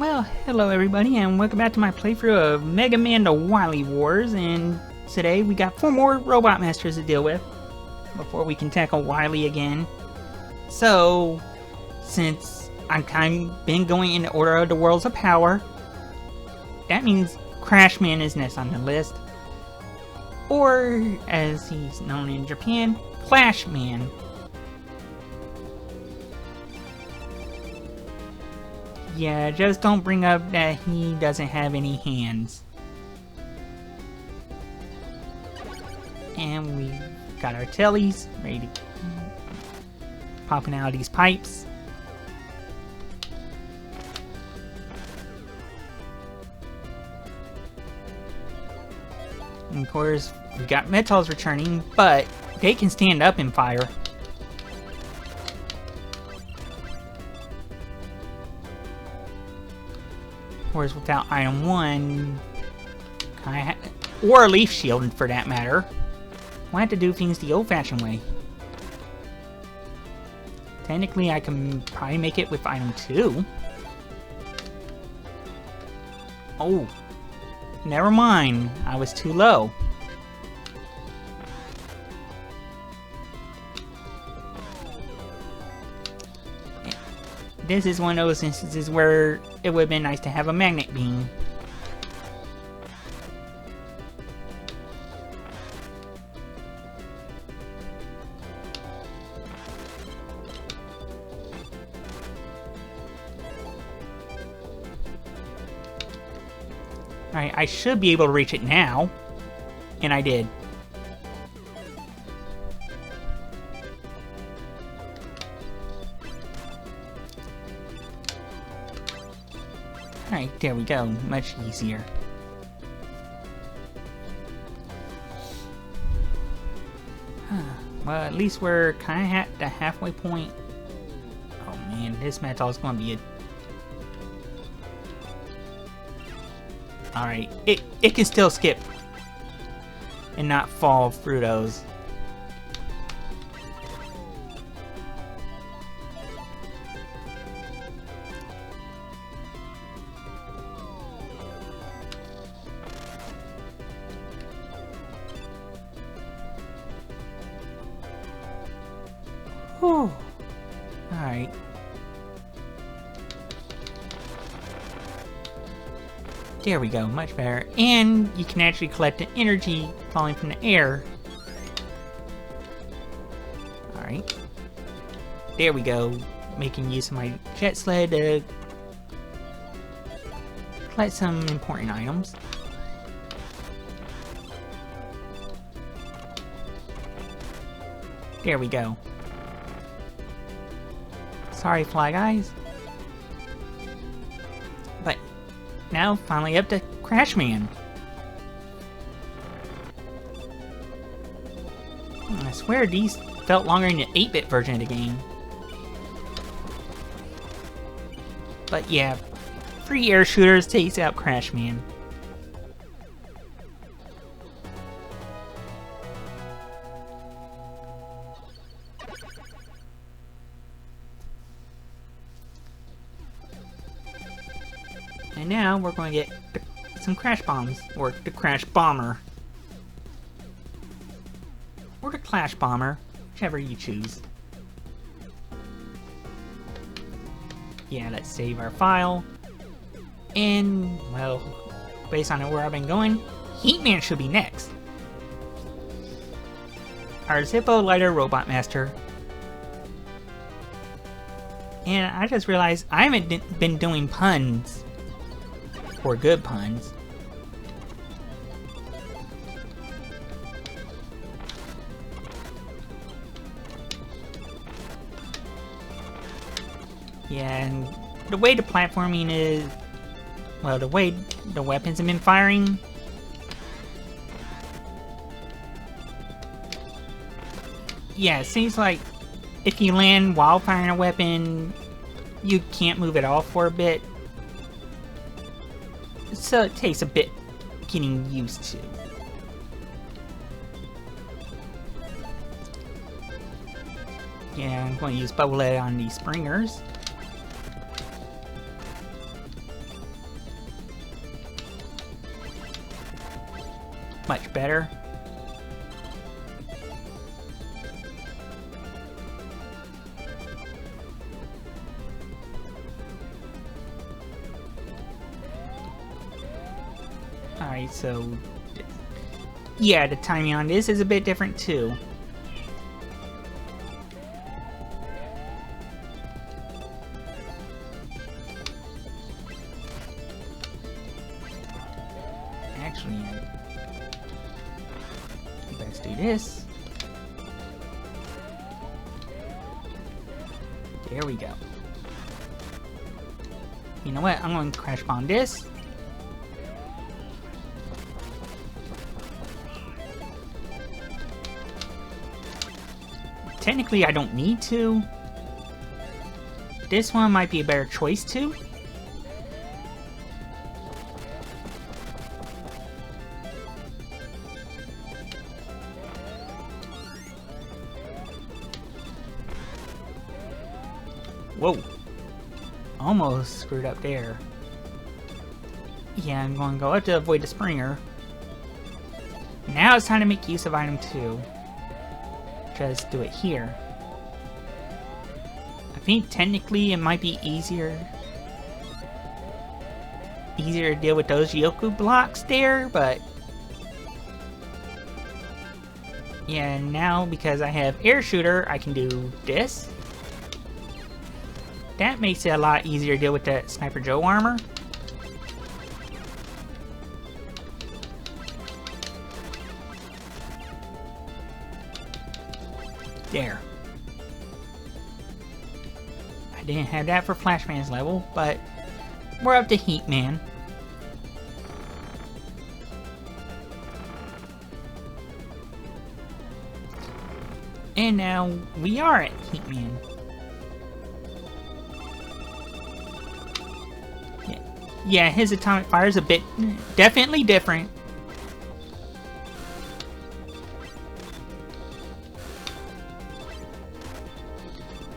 Well, hello everybody, and welcome back to my playthrough of Mega Man the Wily Wars, and today we got 4 more Robot Masters to deal with before we can tackle Wily again. So, since I've kind of been going in the order of the Worlds of Power, that means Crashman is next on the list. Or, as he's known in Japan, Clashman. Yeah, just don't bring up that he doesn't have any hands. And we got our tellies ready to popping out of these pipes. And of course, we got Metals returning, but they can stand up and fire. Of course, without item 1, or a leaf shield for that matter, we'll have to do things the old-fashioned way. Technically, I can probably make it with item 2. Oh, never mind. I was too low. This is one of those instances where it would have been nice to have a magnet beam. Alright, I should be able to reach it now. And I did. Alright, there we go. Much easier. Well, at least we're kind of at the halfway point. Oh man, this metal is going to be a... Alright, it can still skip and not fall through those. Whew. Alright. There we go, much better. And you can actually collect the energy falling from the air. Alright. There we go. Making use of my jet sled to collect some important items. There we go. Sorry, Fly Guys. But now, finally up to Crashman. I swear these felt longer in the 8-bit version of the game. But yeah, 3 air shooters takes out Crashman. And now we're going to get some crash bombs, or the crash bomber. Or the clash bomber, whichever you choose. Yeah, let's save our file. And, well, based on where I've been going, Heatman should be next. Our Zippo Lighter Robot Master. And I just realized I haven't been doing puns. Or good puns. Yeah, and the way the platforming is... Well, the way the weapons have been firing... Yeah, it seems like if you land while firing a weapon, you can't move it off for a bit. So it takes a bit getting used to. Yeah, I'm going to use Bubble Lead on these springers. much better. Alright, so yeah, the timing on this is a bit different too. Actually, let's do this. There we go. You know what? I'm going to crash bomb this. Technically, I don't need to. This one might be a better choice too. Whoa. Almost screwed up there. Yeah, I'm going to go up to avoid the Springer. Now it's time to make use of item 2. Just do it here. I think technically it might be easier to deal with those Yoku blocks there, but yeah, now because I have air shooter, I can do this. That makes it a lot easier to deal with that Sniper Joe armor. There. I didn't have that for Flashman's level, but we're up to Heat Man. And now we are at Heat Man. Yeah, his atomic fire is a bit definitely different.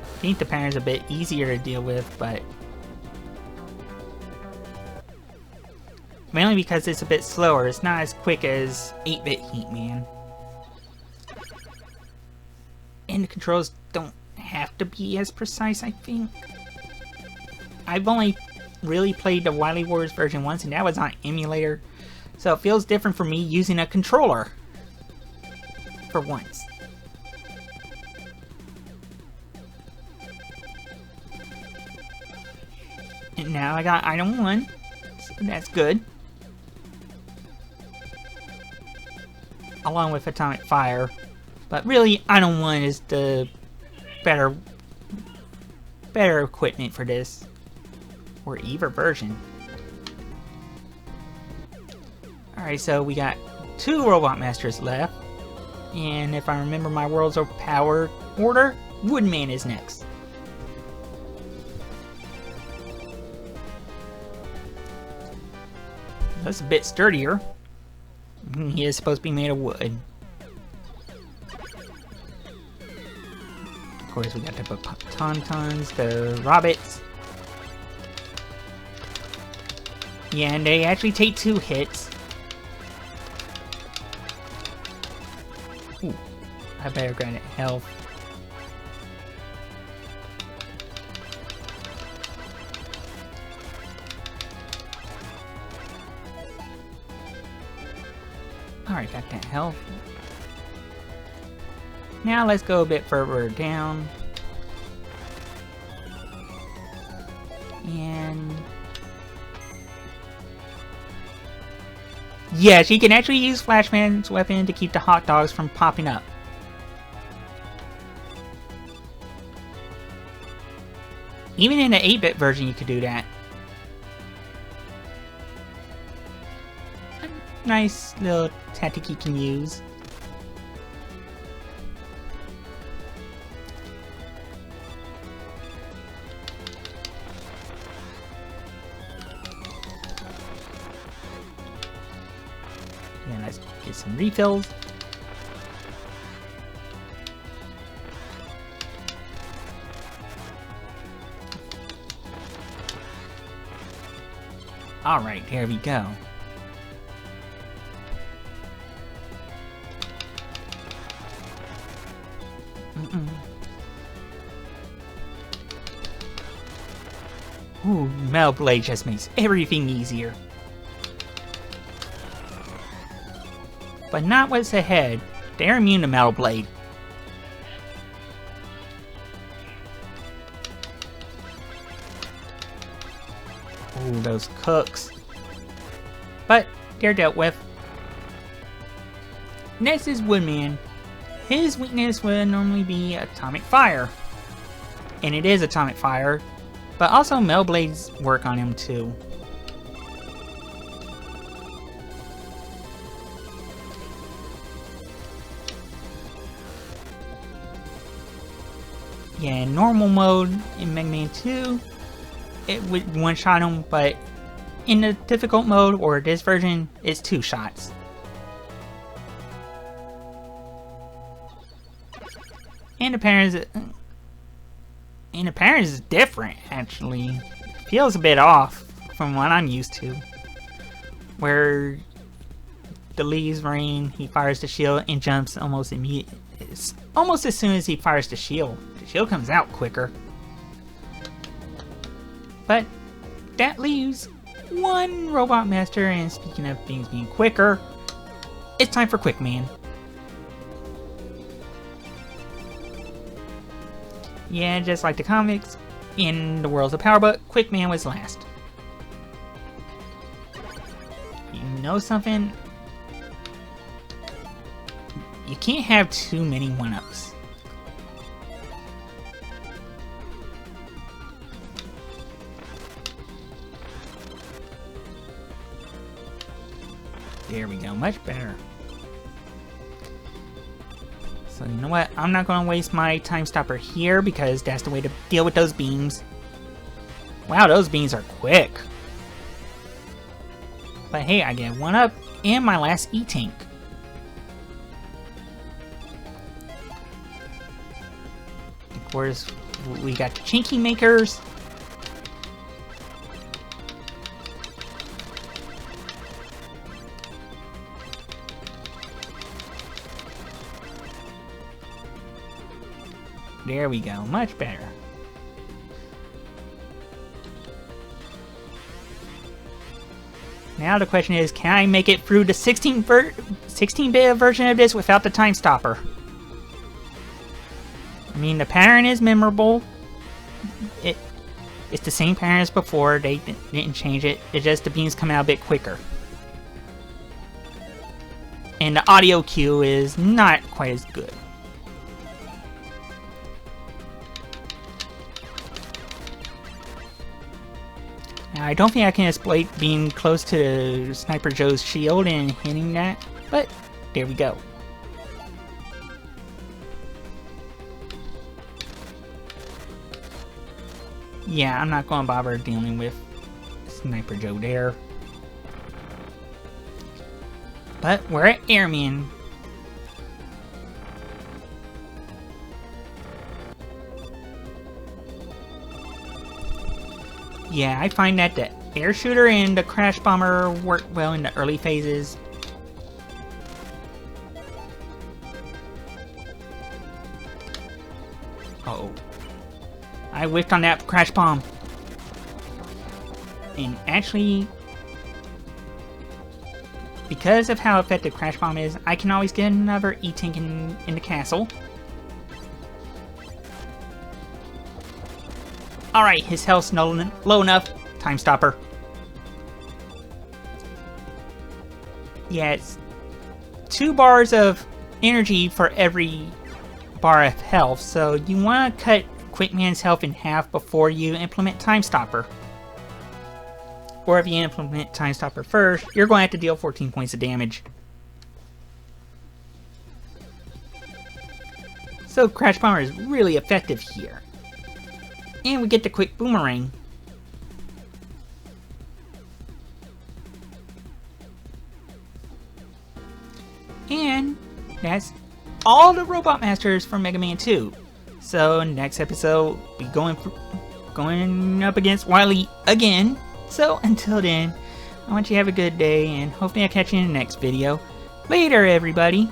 I think the pattern's a bit easier to deal with, but mainly because it's a bit slower. It's not as quick as 8-bit Heat Man. And the controls don't have to be as precise, I think. I've only really played the Wily Wars version once, and that was on emulator, so it feels different for me using a controller for once. And now I got item 1, so that's good. Along with atomic fire, but really item 1 is the better equipment for this. Or either version. Alright, so we got 2 Robot Masters left. And if I remember my Worlds of Power order, Woodman is next. That's a bit sturdier. He is supposed to be made of wood. Of course, we got the Tauntauns, the Robots. Yeah, and they actually take 2 hits. Ooh, I better grant it health. Alright, got that health. Now let's go a bit further down. And yeah, she can actually use Flashman's weapon to keep the hot dogs from popping up. Even in the 8-bit version you could do that. A nice little tactic you can use. And let's get some refills. Alright, here we go. Ooh, Metal Blade just makes everything easier. But not what's ahead. They're immune to Metal Blade. Ooh, those cooks. But they're dealt with. Next is Woodman. His weakness would normally be Atomic Fire. And it is Atomic Fire. But also Metal Blades work on him too. Yeah, in normal mode in Mega Man 2, it would one-shot him, but in the difficult mode, or this version, it's 2 shots. And the pattern is different, actually. Feels a bit off from what I'm used to. Where the leaves rain, he fires the shield and jumps almost immediately. It's almost as soon as he fires the shield. The shield comes out quicker. But that leaves one Robot Master, and speaking of things being quicker, it's time for Quick Man. Yeah, just like the comics, in the Worlds of Power Book, Quick Man was last. You know something? You can't have too many 1-ups. There we go, much better. So you know what, I'm not going to waste my time stopper here because that's the way to deal with those beams. Wow, those beams are quick. But hey, I get 1-up and my last E-Tank. Of course, we got the Chinky Makers. There we go, much better. Now the question is, can I make it through the 16-bit version of this without the time stopper? I mean, the pattern is memorable. It's the same pattern as before. They didn't change it. It's just the beams come out a bit quicker. And the audio cue is not quite as good. Now, I don't think I can exploit being close to Sniper Joe's shield and hitting that, but there we go. Yeah, I'm not going to bother dealing with Sniper Joe there. But we're at Airman. Yeah, I find that the air shooter and the crash bomber work well in the early phases. Uh-oh. I whiffed on that crash bomb. And actually, because of how effective crash bomb is, I can always get another E-Tank in the castle. Alright, his health's low enough. Time stopper. Yeah, it's 2 bars of energy for every bar of health, so you want to cut Quick Man's health in half before you implement Time Stopper. Or if you implement Time Stopper first, you're going to have to deal 14 points of damage. So Crash Bomber is really effective here. And we get the quick boomerang. And that's all the Robot Masters from Mega Man 2. So next episode, we'll be going up against Wily again. So until then, I want you to have a good day, and hopefully I'll catch you in the next video. Later, everybody!